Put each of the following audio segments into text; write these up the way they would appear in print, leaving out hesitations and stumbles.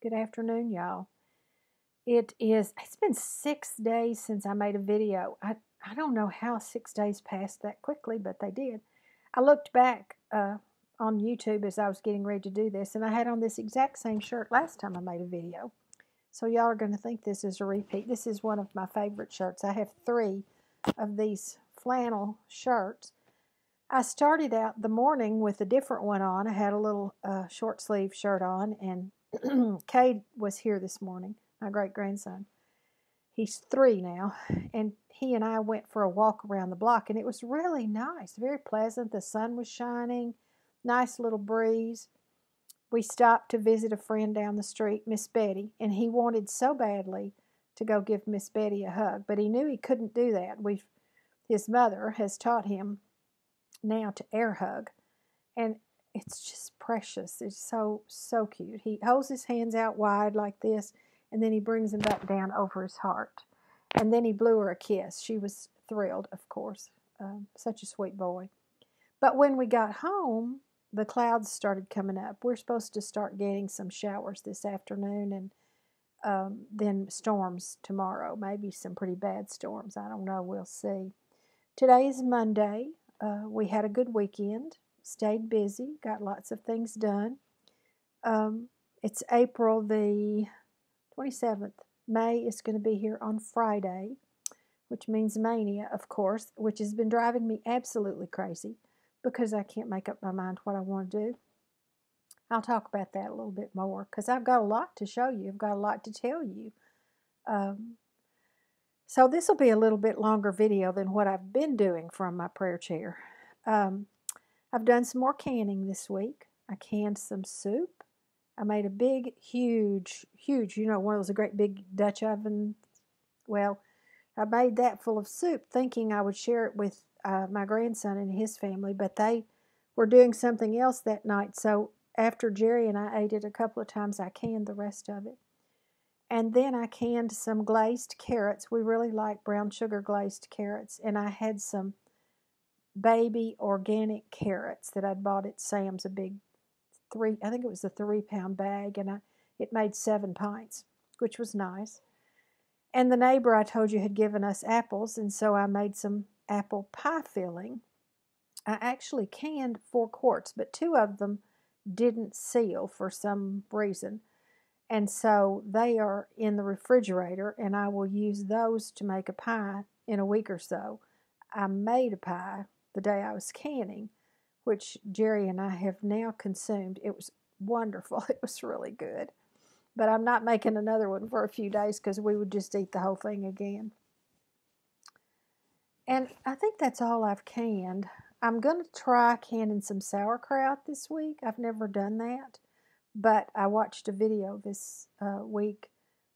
Good afternoon, y'all. It's been 6 days since I made a video. I don't know how 6 days passed that quickly, but they did. I looked back on YouTube as I was getting ready to do this, and I had on this exact same shirt last time I made a video. So y'all are going to think this is a repeat. This is one of my favorite shirts. I have 3 of these flannel shirts. I started out the morning with a different one on. I had a little short sleeve shirt on, and Cade was here this morning, my great-grandson. He's 3 now, and he and I went for a walk around the block, and it was really nice, very pleasant. The sun was shining, nice little breeze. We stopped to visit a friend down the street, Miss Betty, and he wanted so badly to go give Miss Betty a hug, but he knew he couldn't do that. His mother has taught him now to air hug, and it's just precious. It's so cute. He holds his hands out wide like this, and then he brings them back down over his heart, and then he blew her a kiss. She was thrilled, of course. Such a sweet boy. But when we got home, the clouds started coming up. We're supposed to start getting some showers this afternoon, and then storms tomorrow. Maybe some pretty bad storms. I don't know. We'll see. Today is Monday. We had a good weekend, stayed busy, got lots of things done. It's April the 27th. May is going to be here on Friday, which means Mania, of course, which has been driving me absolutely crazy because I can't make up my mind what I want to do. I'll talk about that a little bit more because I've got a lot to show you. I've got a lot to tell you. So this will be a little bit longer video than what I've been doing from my prayer chair. I've done some more canning this week. I canned some soup. I made a big, huge, one of those great big Dutch oven. Well, I made that full of soup thinking I would share it with my grandson and his family, but they were doing something else that night. So after Jerry and I ate it a couple of times, I canned the rest of it. And then I canned some glazed carrots. We really like brown sugar glazed carrots. And I had some baby organic carrots that I'd bought at Sam's, a big I think it was a 3-pound bag, and it made 7 pints, which was nice. And the neighbor I told you had given us apples, and so I made some apple pie filling. I actually canned 4 quarts, but 2 of them didn't seal for some reason. And so they are in the refrigerator, and I will use those to make a pie in a week or so. I made a pie the day I was canning, which Jerry and I have now consumed. It was wonderful. It was really good. But I'm not making another one for a few days because we would just eat the whole thing again. And I think that's all I've canned. I'm going to try canning some sauerkraut this week. I've never done that. But I watched a video this week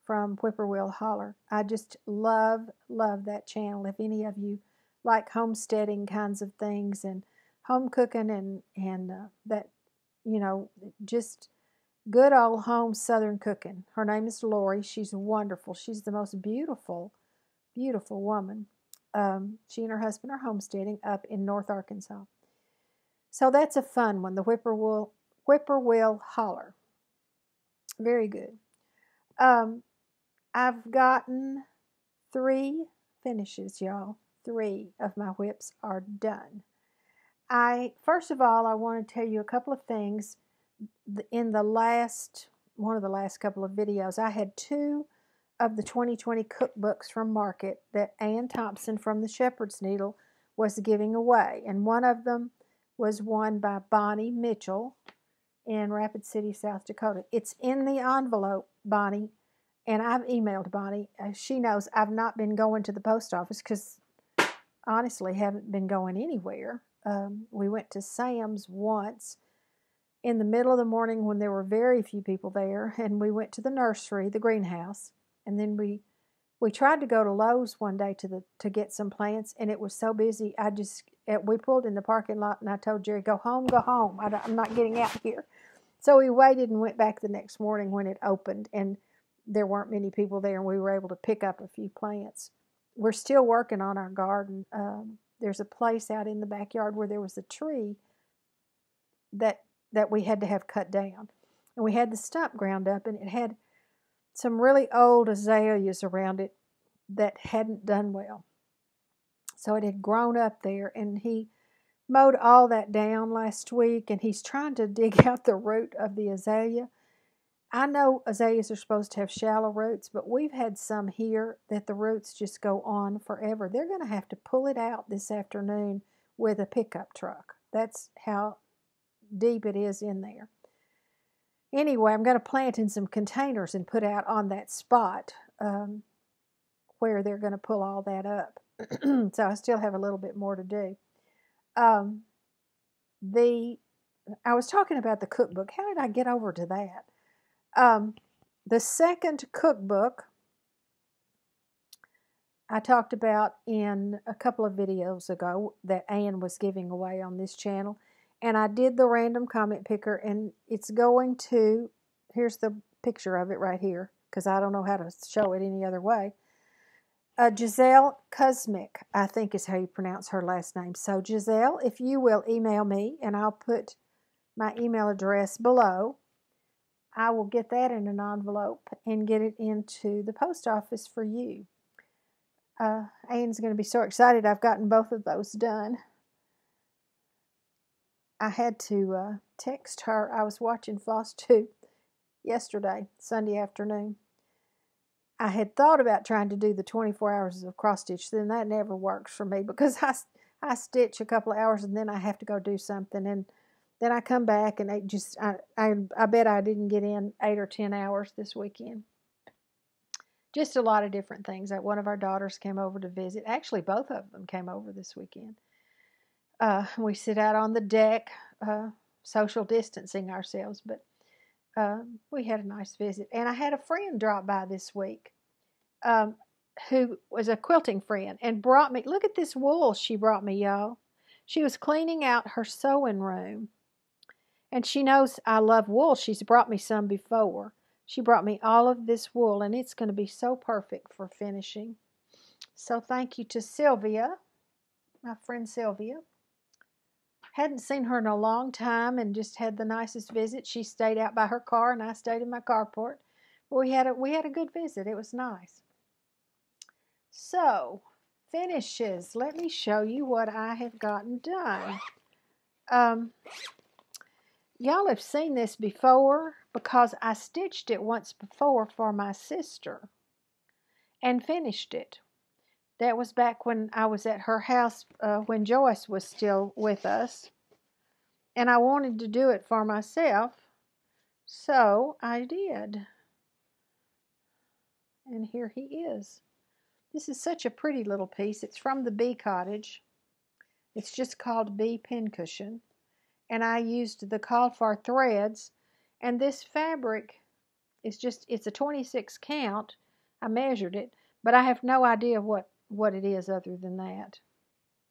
from Whippoorwill Holler. I just love that channel. If any of you like homesteading kinds of things and home cooking and that, just good old home Southern cooking. Her name is Lori. She's wonderful. She's the most beautiful woman. She and her husband are homesteading up in North Arkansas. So that's a fun one, the Whippoorwill Holler. Very good. I've gotten 3 finishes, y'all. 3 of my whips are done. First of all, I want to tell you a couple of things. In one of the last couple of videos, I had 2 of the 2020 cookbooks from market that Ann Thompson from the Shepherd's Needle was giving away. And one of them was won by Bonnie Mitchell in Rapid City, South Dakota. It's in the envelope, Bonnie, and I've emailed Bonnie. She knows I've not been going to the post office because honestly haven't been going anywhere. We went to Sam's once in the middle of the morning when there were very few people there, and we went to the nursery, the greenhouse, and then we tried to go to Lowe's one day to get some plants, and it was so busy. We pulled in the parking lot, and I told Jerry, go home. I'm not getting out here. So we waited and went back the next morning when it opened, and there weren't many people there, and we were able to pick up a few plants. We're still working on our garden. There's a place out in the backyard where there was a tree that we had to have cut down. And we had the stump ground up, and it had some really old azaleas around it that hadn't done well. So it had grown up there, and he mowed all that down last week, and he's trying to dig out the root of the azalea. I know azaleas are supposed to have shallow roots, but we've had some here that the roots just go on forever. They're going to have to pull it out this afternoon with a pickup truck. That's how deep it is in there. Anyway, I'm going to plant in some containers and put out on that spot where they're going to pull all that up. So I still have a little bit more to do. I was talking about the cookbook. How did I get over to that? The second cookbook I talked about in a couple of videos ago that Ann was giving away on this channel. And I did the random comment picker, and it's going to, here's the picture of it right here, because I don't know how to show it any other way. Giselle Kuzmic, I think is how you pronounce her last name. So Giselle, if you will email me, and I'll put my email address below, I will get that in an envelope and get it into the post office for you. Ann's going to be so excited I've gotten both of those done. I had to text her. I was watching Floss 2 yesterday, Sunday afternoon. I had thought about trying to do the 24 hours of cross stitch. Then that never works for me because I stitch a couple of hours and then I have to go do something. And then I come back and I bet I didn't get in 8 or 10 hours this weekend. Just a lot of different things. Like one of our daughters came over to visit. Actually, both of them came over this weekend. We sit out on the deck, social distancing ourselves, but we had a nice visit. And I had a friend drop by this week who was a quilting friend and brought me, look at this wool she brought me, y'all. She was cleaning out her sewing room, and she knows I love wool. She's brought me some before. She brought me all of this wool, and it's going to be so perfect for finishing. So thank you to Sylvia, my friend Sylvia. Hadn't seen her in a long time and just had the nicest visit. She stayed out by her car and I stayed in my carport. We had a good visit. It was nice. So, finishes. Let me show you what I have gotten done. Y'all have seen this before because I stitched it once before for my sister and finished it. That was back when I was at her house when Joyce was still with us. And I wanted to do it for myself, so I did. And here he is. This is such a pretty little piece. It's from the Bee Cottage. It's just called Bee Pincushion. And I used the called for threads. And this fabric is just, it's a 26 count. I measured it, but I have no idea what it is other than that.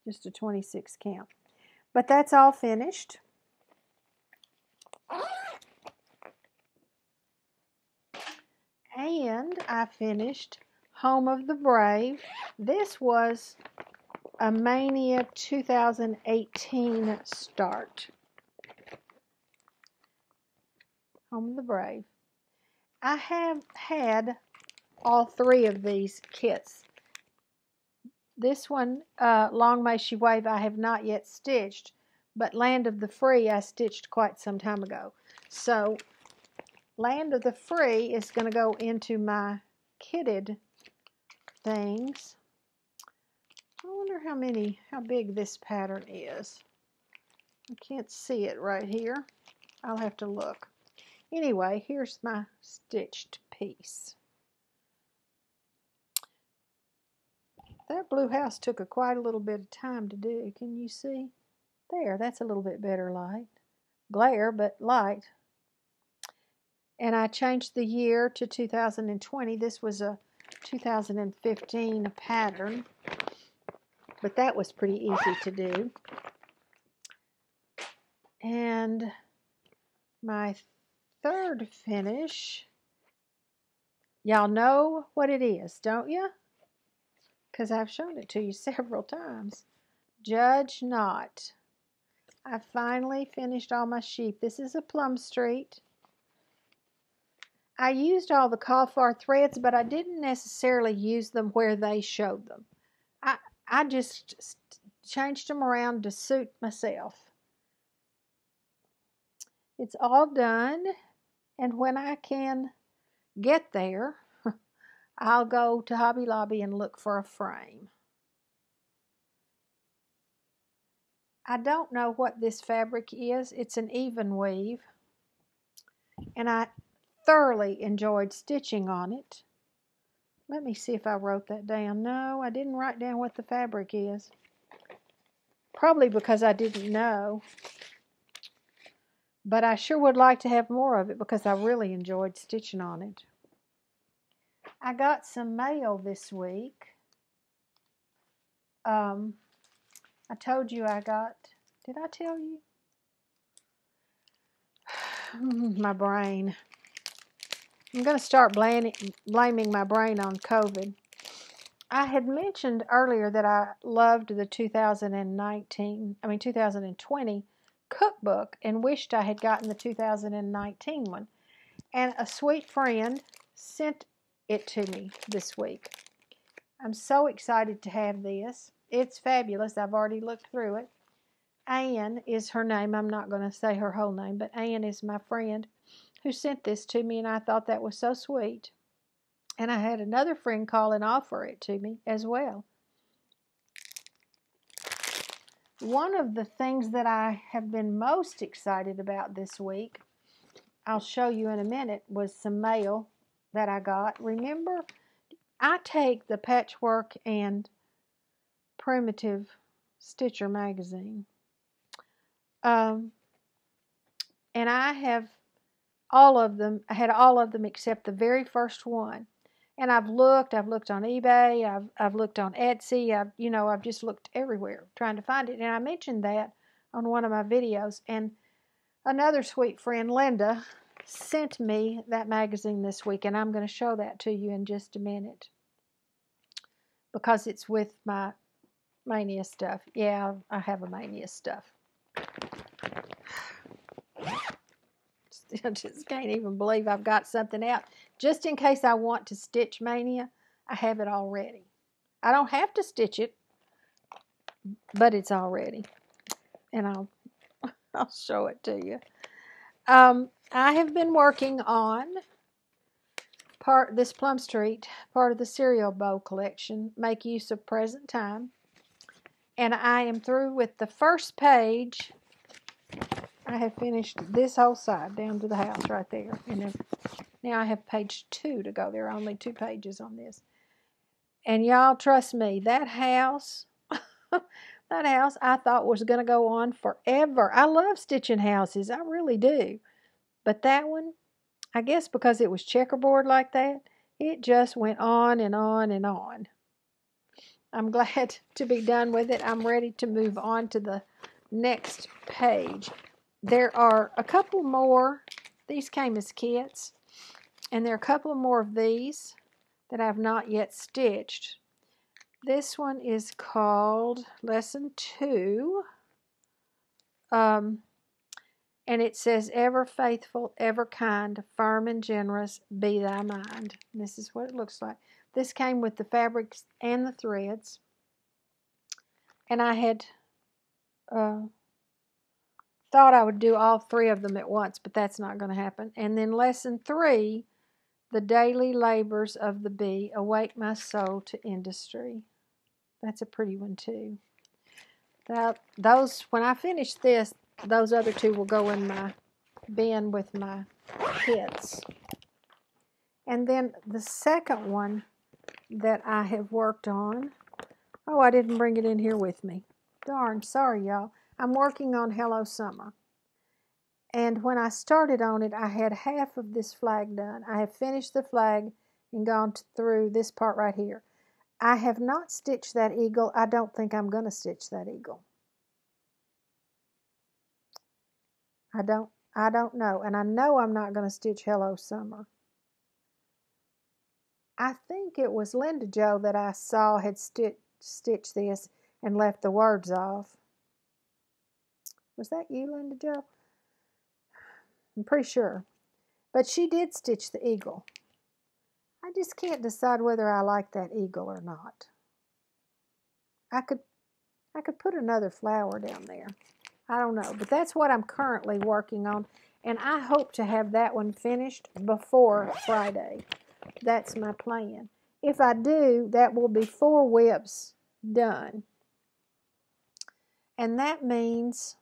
Just a 26 count. But that's all finished. And I finished Home of the Brave. This was a Mania 2018 start. Home of the Brave. I have had all 3 of these kits. This one, Long May She Wave, I have not yet stitched, but Land of the Free I stitched quite some time ago. So Land of the Free is going to go into my kitted things. I wonder how big this pattern is. I can't see it right here. I'll have to look. Anyway, here's my stitched piece. That blue house took quite a little bit of time to do. Can you see? There, that's a little bit better light. Glare, but light. And I changed the year to 2020. This was a 2015 pattern, but that was pretty easy to do. And my third finish, y'all know what it is, don't you? Because I've shown it to you several times. Judge Not. I finally finished all my sheep. This is a Plum Street. I used all the Call-For threads, but I didn't necessarily use them where they showed them. I just changed them around to suit myself. It's all done, and when I can get there, I'll go to Hobby Lobby and look for a frame. I don't know what this fabric is. It's an even weave, and I thoroughly enjoyed stitching on it. Let me see if I wrote that down. No, I didn't write down what the fabric is. Probably because I didn't know. But I sure would like to have more of it because I really enjoyed stitching on it. I got some mail this week. I told you I got, did I tell you? My brain. I'm going to start blaming my brain on COVID. I had mentioned earlier that I loved the 2020 cookbook and wished I had gotten the 2019 one. And a sweet friend sent it to me this week. I'm so excited to have this. It's fabulous. I've already looked through it. Anne is her name. I'm not going to say her whole name, but Anne is my friend who sent this to me, and I thought that was so sweet. And I had another friend call and offer it to me as well. One of the things that I have been most excited about this week, I'll show you in a minute, was some mail that I got. Remember, I take the Patchwork and Primitive Stitcher magazine. And I have all of them. I had all of them except the very first one. And I've looked on eBay, I've looked on Etsy, I've just looked everywhere trying to find it. And I mentioned that on one of my videos. And another sweet friend, Linda, sent me that magazine this week, and I'm going to show that to you in just a minute because it's with my mania stuff. Yeah, I have a mania stuff. I just can't even believe I've got something out. Just in case I want to stitch mania, I have it already. I don't have to stitch it, but it's already. And I'll show it to you. I have been working on this Plum Street, part of the Cereal Bow collection, Make Use of Present Time. And I am through with the first page. I have finished this whole side down to the house right there. And then, now I have page 2 to go. There are only 2 pages on this. And y'all, trust me, that house, that house I thought was going to go on forever. I love stitching houses. I really do. But that one, I guess because it was checkerboard like that, it just went on and on and on. I'm glad to be done with it. I'm ready to move on to the next page. There are a couple more. These came as kits. And there are a couple more of these that I've not yet stitched. This one is called Lesson 2. And it says, ever faithful, ever kind, firm and generous, be thy mind. And this is what it looks like. This came with the fabrics and the threads. And I had thought I would do all 3 of them at once, but that's not going to happen. And then Lesson 3, the daily labors of the bee, awake my soul to industry. That's a pretty one too. Those, when I finish this, those other 2 will go in my bin with my kits. And then the second one that I have worked on, oh, I didn't bring it in here with me. Darn, sorry y'all. I'm working on Hello Summer. And when I started on it, I had half of this flag done. I have finished the flag and gone through this part right here. I have not stitched that eagle. I don't think I'm going to stitch that eagle. I don't know. And I know I'm not going to stitch Hello Summer. I think it was Linda Jo that I saw had stitched this and left the words off. Was that you, Linda Jo? I'm pretty sure. But she did stitch the eagle. I just can't decide whether I like that eagle or not. I could put another flower down there. I don't know, but that's what I'm currently working on, and I hope to have that one finished before Friday. That's my plan. If I do, that will be 4 whips done. And that means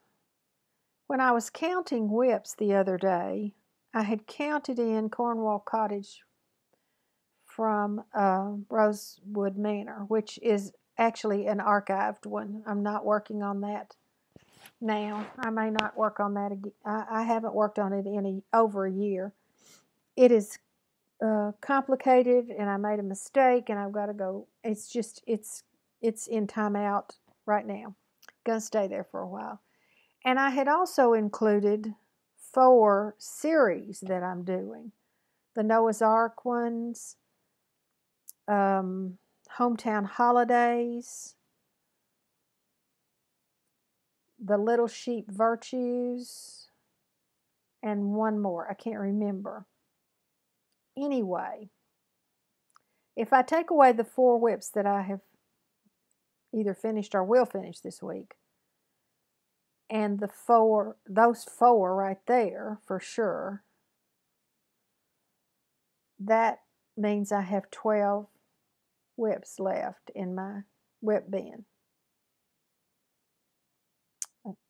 when I was counting whips the other day, I had counted in Cornwall Cottage from Rosewood Manor, which is actually an archived one. I'm not working on that now. I may not work on that again. I haven't worked on it in over a year. It is complicated, and I made a mistake, and I've got to go. It's just, it's in timeout right now. Gonna stay there for a while. And I had also included 4 series that I'm doing. The Noah's Ark ones, Hometown Holidays, the Little Sheep Virtues, and one more. I can't remember. Anyway, if I take away the 4 whips that I have either finished or will finish this week, and those 4 right there for sure, that means I have 12 whips left in my whip bin.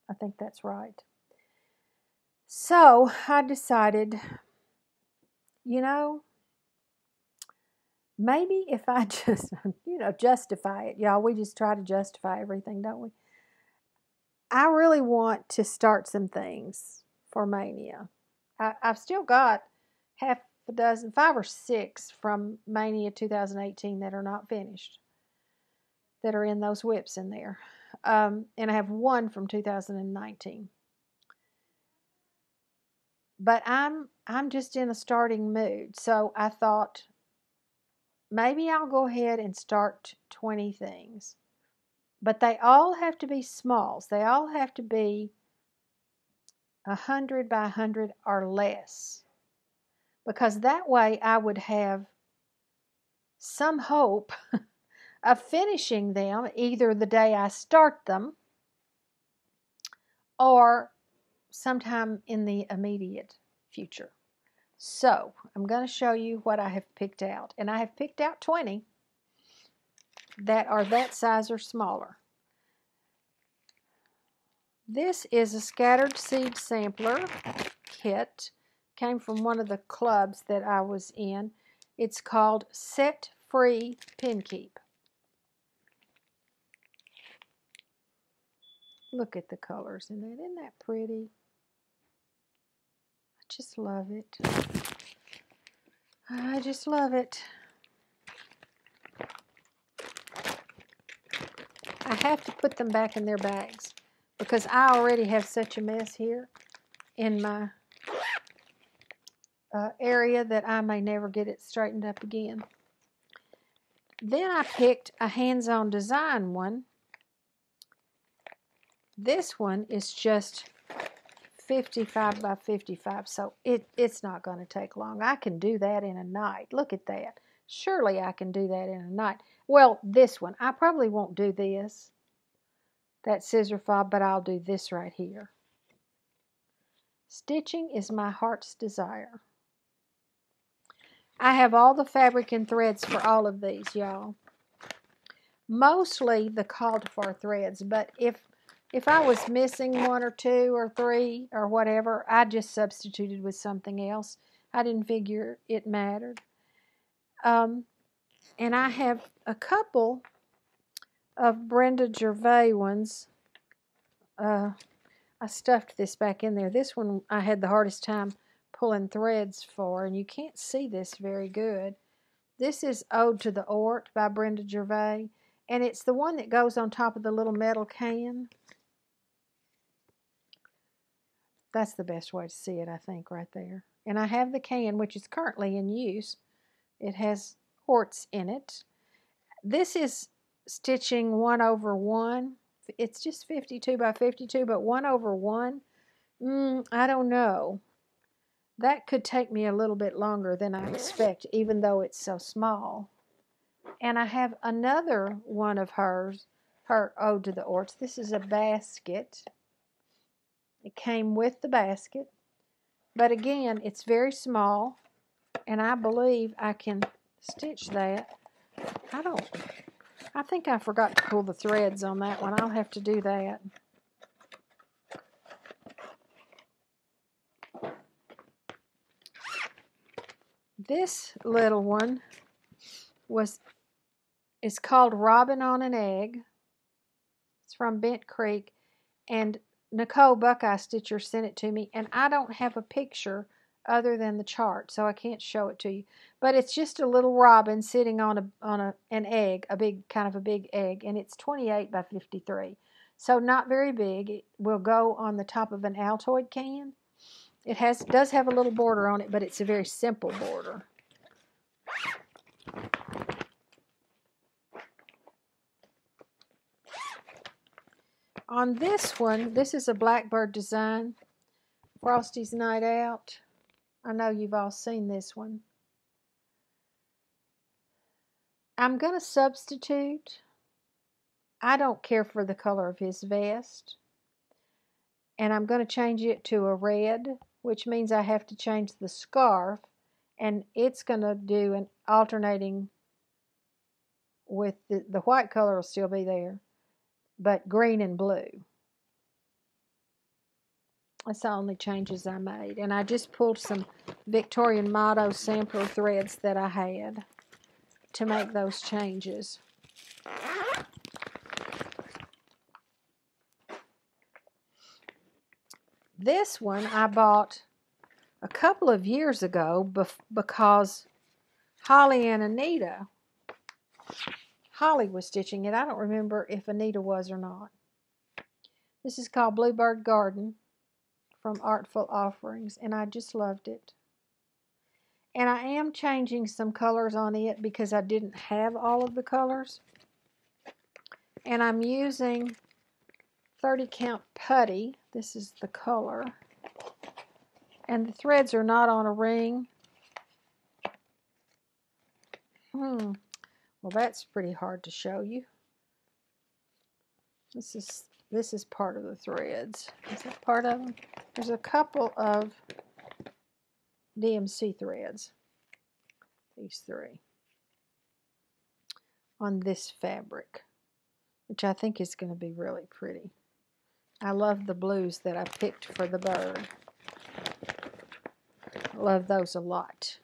I think that's right. So I decided, you know, maybe if I just, justify it, y'all, we just try to justify everything, don't we? I really want to start some things for Mania. I've still got half a dozen, 5 or 6 from Mania 2018 that are not finished, that are in those whips in there. And I have 1 from 2019. But I'm just in a starting mood. So I thought maybe I'll go ahead and start 20 things. But they all have to be smalls. They all have to be 100 by 100 or less. Because that way I would have some hope of finishing them either the day I start them or sometime in the immediate future. So I'm going to show you what I have picked out. And I have picked out 20 that are that size or smaller. This is a scattered seed sampler kit. Came from one of the clubs that I was in. It's called Set Free Pin Keep. Look at the colors in that. Isn't that pretty? I just love it. I just love it. I have to put them back in their bags because I already have such a mess here in my area that I may never get it straightened up again. Then I picked a hands-on design one. This one is just 55 by 55, so it's not going to take long. I can do that in a night. Look at that. Surely I can do that in a night. Well, this one, I probably won't do this, that scissor fob, but I'll do this right here. Stitching is my heart's desire. I have all the fabric and threads for all of these, y'all. Mostly the called for threads, but if I was missing 1 or 2 or 3 or whatever, I just substituted with something else. I didn't figure it mattered. And I have a couple of Brenda Gervais ones. I stuffed this back in there. This one I had the hardest time pulling threads for, and you can't see this very good. This is Ode to the Ort by Brenda Gervais, and it's the one that goes on top of the little metal can. That's the best way to see it, I think, right there. And I have the can, which is currently in use. It has orts in it. This is stitching 1/1. It's just 52 by 52, but 1/1, I don't know. That could take me a little bit longer than I expect, even though it's so small. And I have another one of hers, her Ode to the Orts. This is a basket. It came with the basket. But again, it's very small, and I believe I can stitch that. I think I forgot to pull the threads on that one. I'll have to do that. This little one is called Robin on an Egg. It's from Bent Creek, and Nicole Buckeye Stitcher sent it to me, and I don't have a picture other than the chart, so I can't show it to you. But it's just a little robin sitting on an egg, a big egg, and it's 28 by 53. So not very big. It will go on the top of an Altoid can. It does have a little border on it, but it's a very simple border. On this one, this is a Blackbird design, Frosty's Night Out. I know you've all seen this one. I'm going to substitute. I don't care for the color of his vest. And I'm going to change it to a red, which means I have to change the scarf. And it's going to do an alternating with the white color will still be there, but green and blue. That's the only changes I made. And I just pulled some Victorian Motto sampler threads that I had to make those changes. This one I bought a couple of years ago because Holly and Anita, Holly was stitching it. I don't remember if Anita was or not. This is called Bluebird Garden from Artful Offerings, and I just loved it. And I am changing some colors on it because I didn't have all of the colors. And I'm using 30 count putty. This is the color. And the threads are not on a ring. Well, that's pretty hard to show you. This is part of the threads. Is that part of them? There's a couple of DMC threads. These three. On this fabric, which I think is going to be really pretty. I love the blues that I picked for the bird. I love those a lot.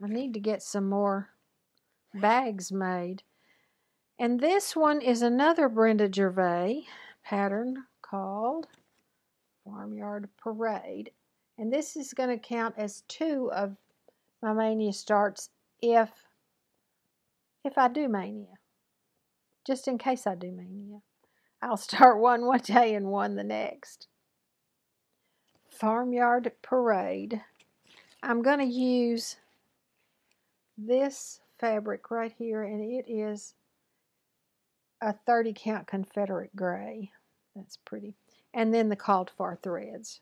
I need to get some more bags made. And this one is another Brenda Gervais pattern called Farmyard Parade. And this is going to count as 2 of my Mania starts if I do Mania. Just in case I do Mania. I'll start one day and one the next. Farmyard Parade. I'm going to use this fabric right here, and it is a 30 count Confederate gray. That's pretty. And then the called for threads.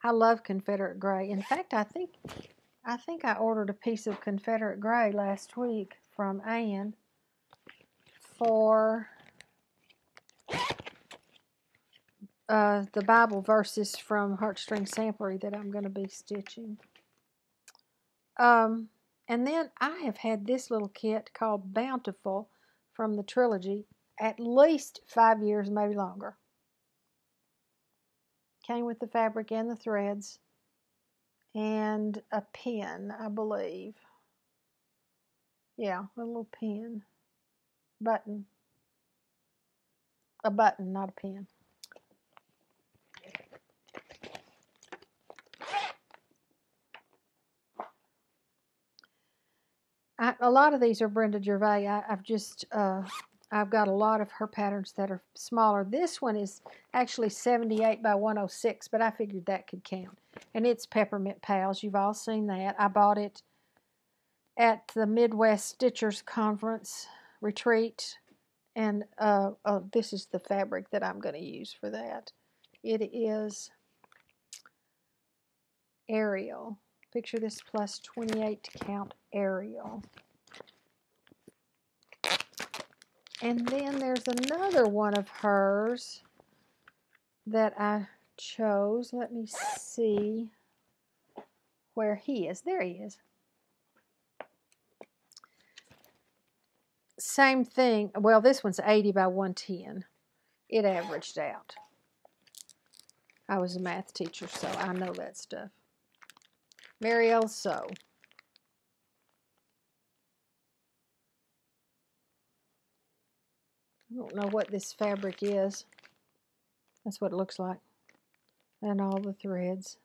I love Confederate gray. In fact, I think I ordered a piece of Confederate gray last week from Ann for the Bible verses from Heartstring Samplery that I'm going to be stitching. And then I have had this little kit called Bountiful from the trilogy at least 5 years, maybe longer. Came with the fabric and the threads and a pin, I believe. Yeah, a little pin. Button. A button, not a pin. A lot of these are Brenda Gervais. I've got a lot of her patterns that are smaller. This one is actually 78 by 106, but I figured that could count. And it's Peppermint Pals. You've all seen that. I bought it at the Midwest Stitchers Conference retreat And this is the fabric that I'm going to use for that. It is Ariel. Picture this plus 28 count Ariel. And then there's another one of hers that I chose. Let me see where he is. There he is. Same thing. Well, this one's 80 by 110. It averaged out. I was a math teacher, so I know that stuff. Marielle Sew. I don't know what this fabric is. That's what it looks like. And all the threads.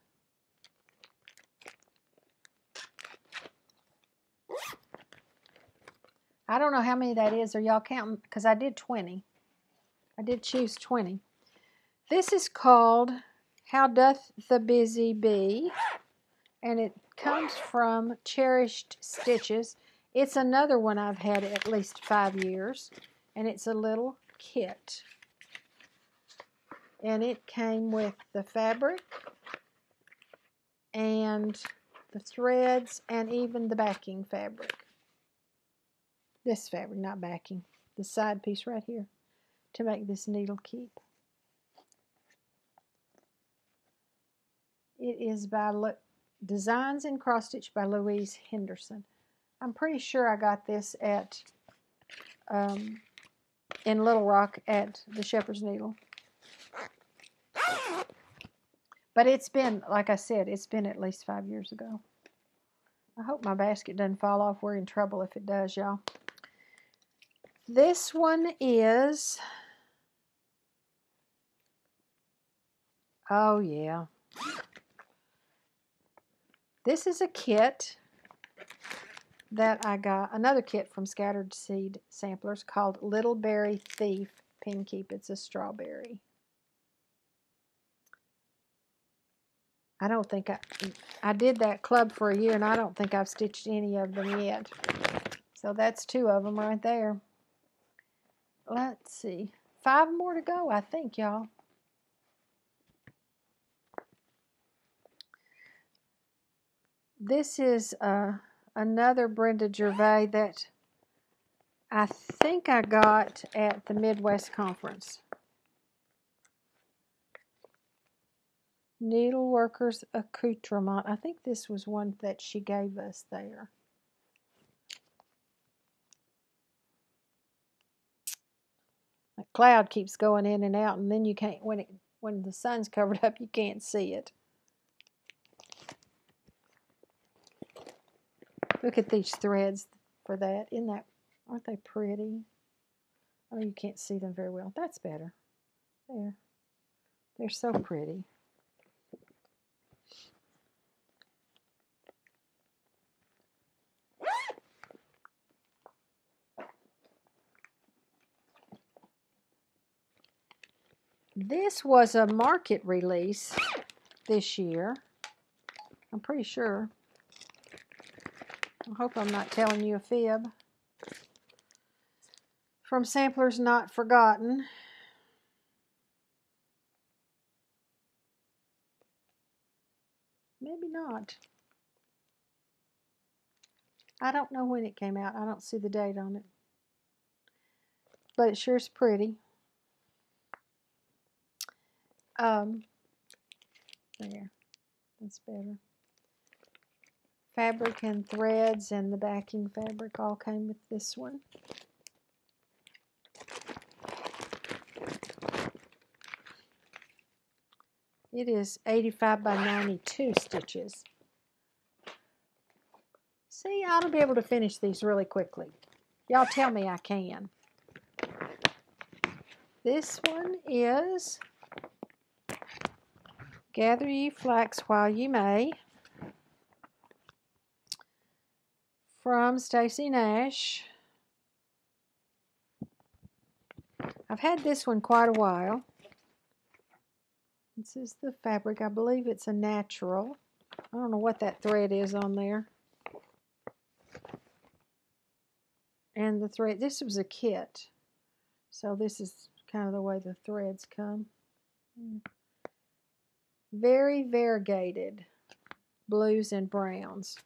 I don't know how many that is. Are y'all counting? Because I did 20. I did choose 20. This is called How Doth the Busy Bee, and it comes from Cherished Stitches. It's another one I've had at least 5 years, and it's a little kit. And it came with the fabric and the threads and even the backing fabric. This fabric, not backing. The side piece right here to make this needle keep. It is by Designs in Cross Stitch by Louise Henderson. I'm pretty sure I got this at in Little Rock at the Shepherd's Needle. But it's been, like I said, it's been at least 5 years ago. I hope my basket doesn't fall off. We're in trouble if it does, y'all. This one is, oh yeah. This is a kit that I got, another kit from Scattered Seed Samplers called Little Berry Thief Pin Keep. It's a strawberry. I don't think I did that club for a year, and I don't think I've stitched any of them yet. So that's 2 of them right there. Let's see. 5 more to go, I think, y'all. This is another Brenda Gervais that I think I got at the Midwest Conference. Needleworkers Accoutrement. I think this was one that she gave us there. The cloud keeps going in and out, and then you can't, when the sun's covered up, you can't see it. Look at these threads for that. Aren't they pretty? Oh, you can't see them very well. That's better. There. They're so pretty. This was a market release this year. I'm pretty sure. I hope I'm not telling you a fib. From Samplers Not Forgotten. Maybe not. I don't know when it came out. I don't see the date on it. But it sure is pretty. There. That's better. Fabric and threads and the backing fabric all came with this one. It is 85 by 92 stitches. See, I ought to be able to finish these really quickly. Y'all tell me I can. This one is Gather Ye Flax While Ye May from Stacy Nash. I've had this one quite a while. This is the fabric. I believe it's a natural. I don't know what that thread is on there. And the thread, this was a kit. So this is kind of the way the threads come. Very variegated blues and browns.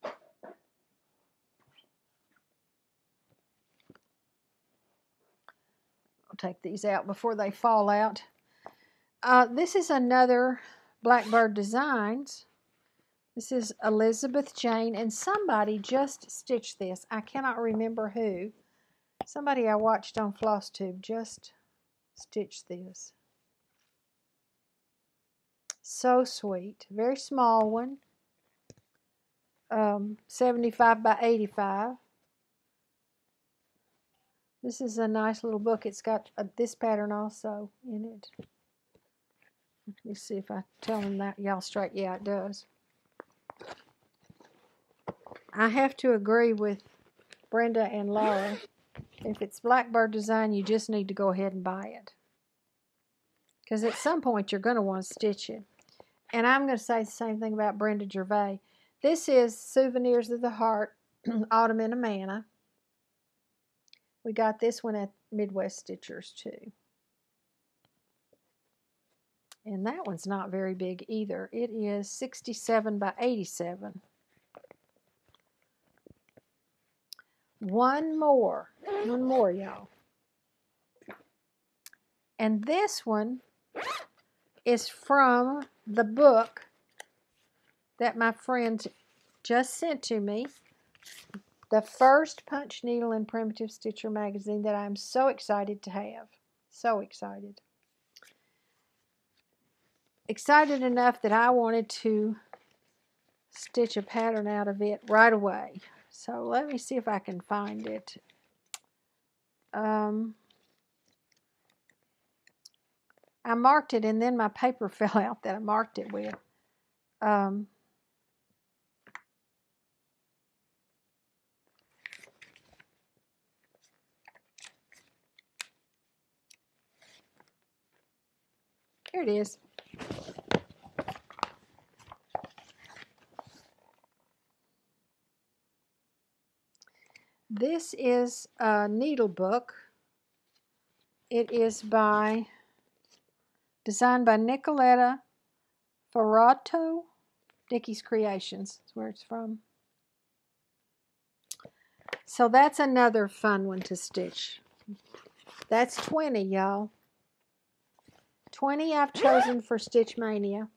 I'll take these out before they fall out. This is another Blackbird Designs. This is Elizabeth Jane, and somebody just stitched this. I cannot remember who. Somebody I watched on FlossTube just stitched this. So sweet. Very small one. 75 by 85. This is a nice little book. It's got this pattern also in it. Let me see if I tell them that y'all straight. Yeah, it does. I have to agree with Brenda and Laura. If it's Blackbird Design, you just need to go ahead and buy it. Because at some point, you're going to want to stitch it. And I'm going to say the same thing about Brenda Gervais. This is Souvenirs of the Heart, Autumn in Amana. We got this one at Midwest Stitchers too. And that one's not very big either. It is 67 by 87. One more, y'all. And this one is from the book that my friend just sent to me. The first Punch Needle and Primitive Stitcher magazine that I'm so excited to have. So excited. Excited enough that I wanted to stitch a pattern out of it right away. So let me see if I can find it. I marked it and then my paper fell out that I marked it with. Here it is. This is a needle book. It is designed by Nicoletta Ferrato. Dickie's Creations is where it's from. So that's another fun one to stitch. That's 20, y'all. 20 I've chosen for Stitch Mania,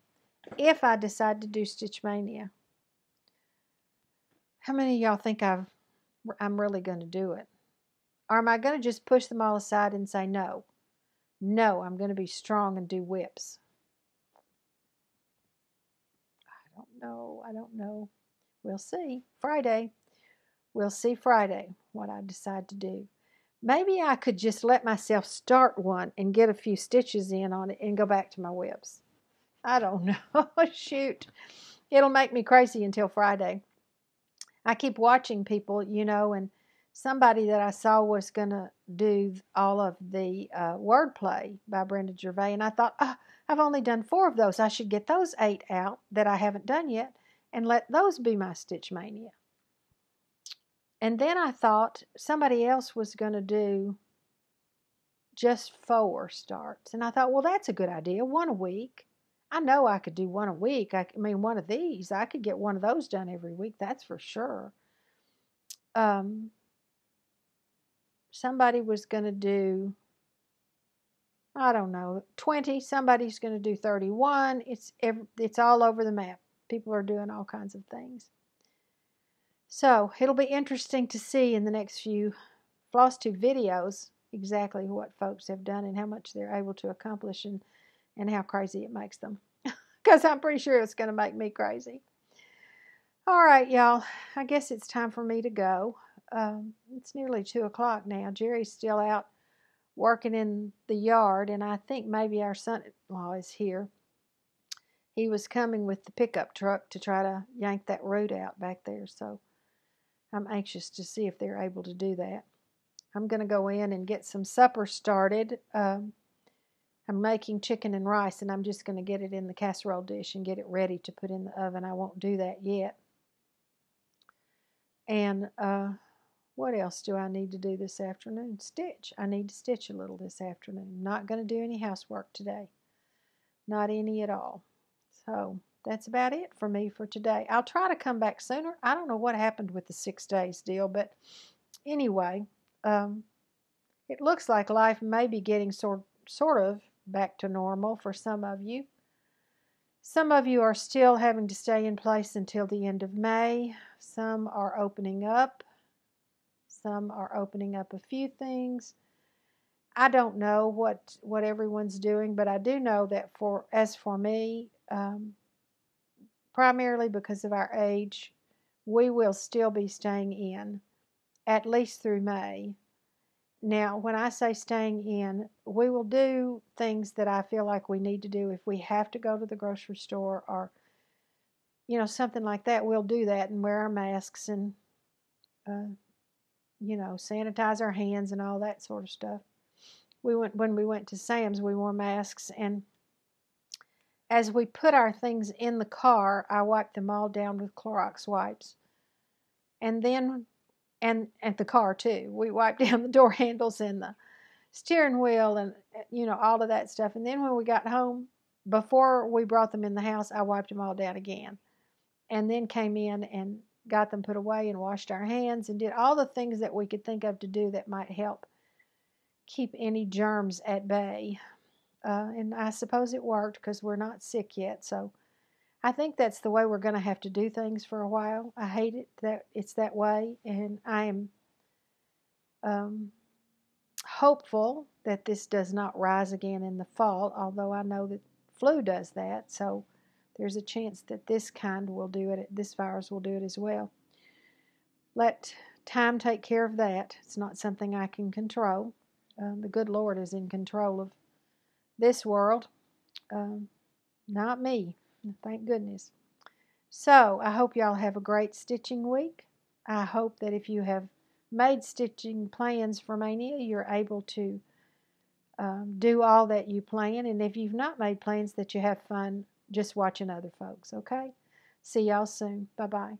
if I decide to do Stitch Mania. How many of y'all think I'm really going to do it? Or am I going to just push them all aside and say no? No, I'm going to be strong and do whips. I don't know. We'll see. Friday. We'll see Friday what I decide to do. Maybe I could just let myself start one and get a few stitches in on it and go back to my whips. I don't know. Shoot. It'll make me crazy until Friday. I keep watching people, you know, and somebody that I saw was going to do all of the wordplay by Brenda Gervais, and I thought, oh, I've only done 4 of those. I should get those 8 out that I haven't done yet and let those be my Stitch Mania. And then I thought somebody else was going to do just 4 starts. And I thought, well, that's a good idea. 1 a week. I know I could do 1 a week. I mean, one of these. I could get one of those done every week. That's for sure. Somebody was going to do, I don't know, 20. Somebody's going to do 31. It's all over the map. People are doing all kinds of things. So it'll be interesting to see in the next few FlossTube videos exactly what folks have done and how much they're able to accomplish and how crazy it makes them. Because I'm pretty sure it's going to make me crazy. All right, y'all. I guess it's time for me to go. It's nearly 2 o'clock now. Jerry's still out working in the yard, and I think maybe our son-in-law is here. He was coming with the pickup truck to try to yank that root out back there, so I'm anxious to see if they're able to do that. I'm going to go in and get some supper started. I'm making chicken and rice, and I'm just going to get it in the casserole dish and get it ready to put in the oven. I won't do that yet. And What else do I need to do this afternoon? Stitch. I need to stitch a little this afternoon. Not going to do any housework today. Not any at all. So that's about it for me for today. I'll try to come back sooner. I don't know what happened with the 6 days deal, but anyway, it looks like life may be getting sort of back to normal for some of you. Some of you are still having to stay in place until the end of May. Some are opening up. Some are opening up a few things. I don't know what everyone's doing, but I do know that as for me, primarily because of our age, we will still be staying in at least through May. Now, when I say staying in, we will do things that I feel like we need to do. If we have to go to the grocery store or, something like that, we'll do that and wear our masks and, sanitize our hands and all that sort of stuff. When we went to Sam's, we wore masks, and as we put our things in the car, I wiped them all down with Clorox wipes. And then, and the car too, we wiped down the door handles and the steering wheel and, all of that stuff. And then when we got home, before we brought them in the house, I wiped them all down again. And then came in and got them put away and washed our hands and did all the things that we could think of to do that might help keep any germs at bay. And I suppose it worked because we're not sick yet. So I think that's the way we're going to have to do things for a while. I hate it that it's that way. And I am hopeful that this does not rise again in the fall, although I know that flu does that. So there's a chance that this virus will do it as well. Let time take care of that. It's not something I can control. The good Lord is in control of this world, not me, thank goodness. So I hope y'all have a great stitching week. I hope that if you have made stitching plans for Mania, you're able to do all that you plan. And if you've not made plans, that you have fun just watching other folks, okay? See y'all soon. Bye-bye.